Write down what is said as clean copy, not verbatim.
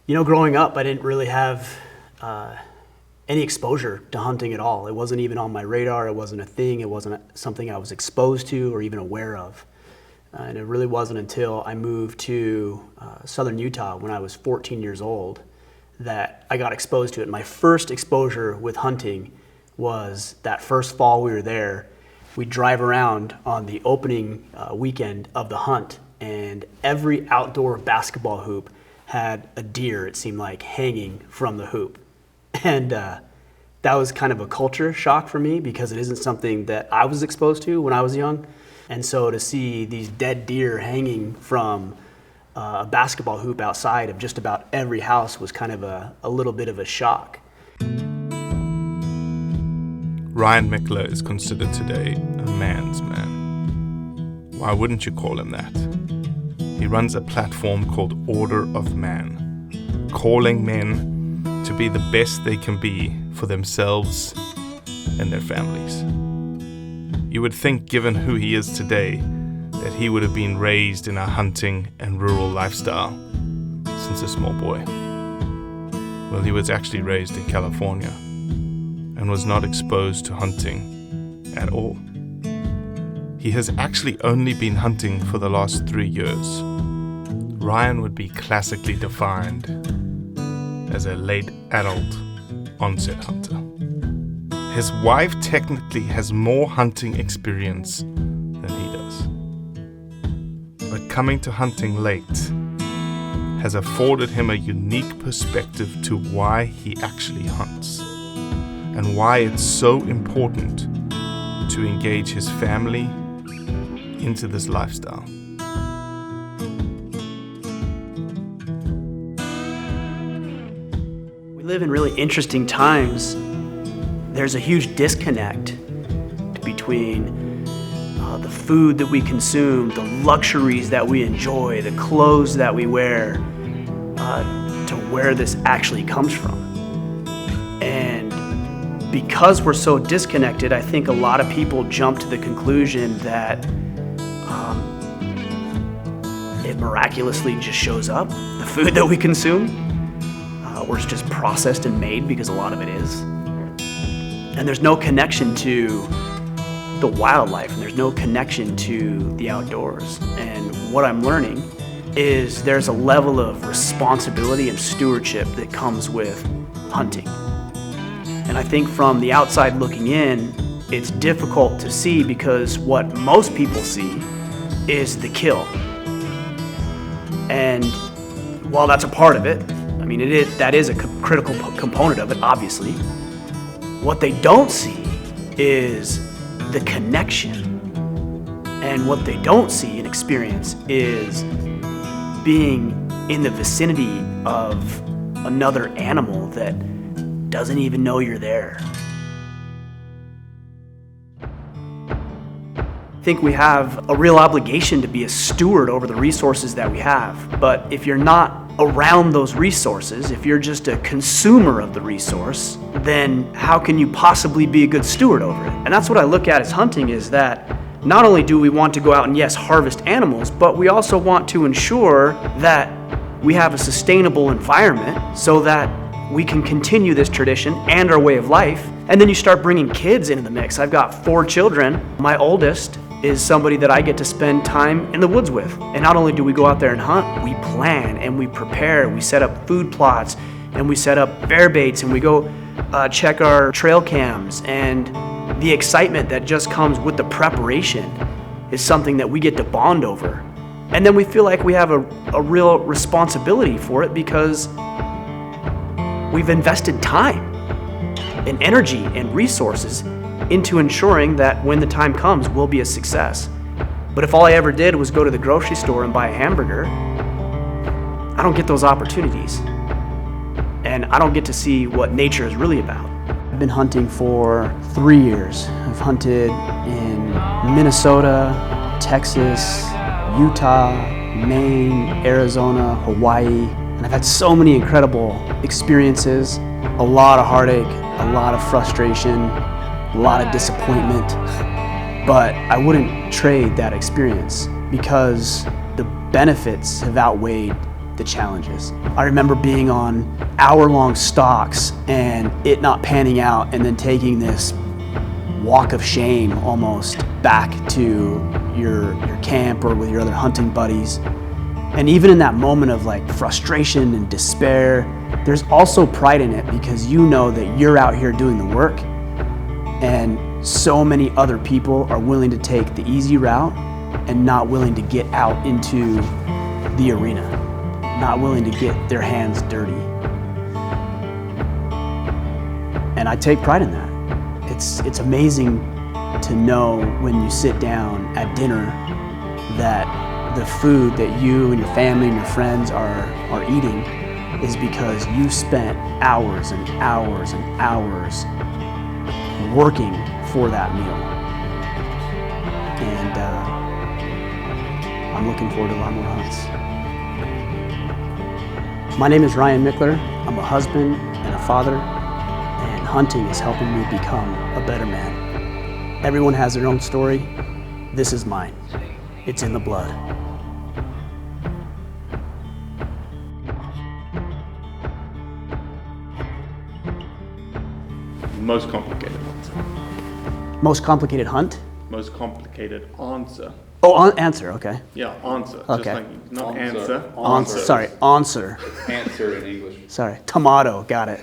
Growing up, I didn't really have any exposure to hunting at all. It wasn't even on my radar. It wasn't a thing. It wasn't something I was exposed to or even aware of. And it really wasn't until I moved to southern Utah when I was 14 years old that I got exposed to it. My first exposure with hunting was that first fall we were there. We'd drive around on the opening weekend of the hunt, and every outdoor basketball hoop had a deer, it seemed like, hanging from the hoop. And that was kind of a culture shock for me because it isn't something that I was exposed to when I was young. And so to see these dead deer hanging from a basketball hoop outside of just about every house was kind of a little bit of a shock. Ryan Michler is considered today a man's man. Why wouldn't you call him that? He runs a platform called Order of Man, calling men to be the best they can be for themselves and their families. You would think, given who he is today, that he would have been raised in a hunting and rural lifestyle since a small boy. Well, he was actually raised in California and was not exposed to hunting at all. He has actually only been hunting for the last 3 years. Ryan would be classically defined as a late adult onset hunter. His wife technically has more hunting experience than he does. But coming to hunting late has afforded him a unique perspective to why he actually hunts and why it's so important to engage his family into this lifestyle. We live in really interesting times. There's a huge disconnect between the food that we consume, the luxuries that we enjoy, the clothes that we wear, to where this actually comes from. And because we're so disconnected, I think a lot of people jump to the conclusion that it miraculously just shows up, the food that we consume, or it's just processed and made, because a lot of it is. And there's no connection to the wildlife, and there's no connection to the outdoors. And what I'm learning is there's a level of responsibility and stewardship that comes with hunting. And I think from the outside looking in, it's difficult to see because what most people see is the kill. And while that's a part of it, I mean, that is a critical component of it, obviously. What they don't see is the connection. And what they don't see and experience is being in the vicinity of another animal that doesn't even know you're there. I think we have a real obligation to be a steward over the resources that we have. But if you're not around those resources, if you're just a consumer of the resource, then how can you possibly be a good steward over it? And that's what I look at as hunting, is that not only do we want to go out and, yes, harvest animals, but we also want to ensure that we have a sustainable environment so that we can continue this tradition and our way of life. And then you start bringing kids into the mix. I've got 4 children. My oldest is somebody that I get to spend time in the woods with. And not only do we go out there and hunt, we plan and we prepare. We set up food plots and we set up bear baits and we go check our trail cams. And the excitement that just comes with the preparation is something that we get to bond over. And then we feel like we have a real responsibility for it because we've invested time and energy and resources into ensuring that when the time comes, we'll be a success. But if all I ever did was go to the grocery store and buy a hamburger, I don't get those opportunities. And I don't get to see what nature is really about. I've been hunting for 3 years. I've hunted in Minnesota, Texas, Utah, Maine, Arizona, Hawaii, and I've had so many incredible experiences, a lot of heartache, a lot of frustration, a lot of disappointment, but I wouldn't trade that experience because the benefits have outweighed the challenges. I remember being on hour-long stalks and it not panning out, and then taking this walk of shame almost back to your camp or with your other hunting buddies. And even in that moment of like frustration and despair, there's also pride in it, because you know that you're out here doing the work, and so many other people are willing to take the easy route and not willing to get out into the arena, not willing to get their hands dirty. And I take pride in that. It's amazing to know when you sit down at dinner that the food that you and your family and your friends are eating is because you spent hours and hours and hours working for that meal. And I'm looking forward to a lot more hunts. My name is Ryan Michler. I'm a husband and a father, and hunting is helping me become a better man. Everyone has their own story. This is mine. It's in the blood. Most complicated answer. Most complicated hunt? Most complicated answer. Oh, answer, okay. Yeah, answer. Okay. Just like, not answer. Answer, sorry, answer. Answer in English. Sorry, tomato, got it.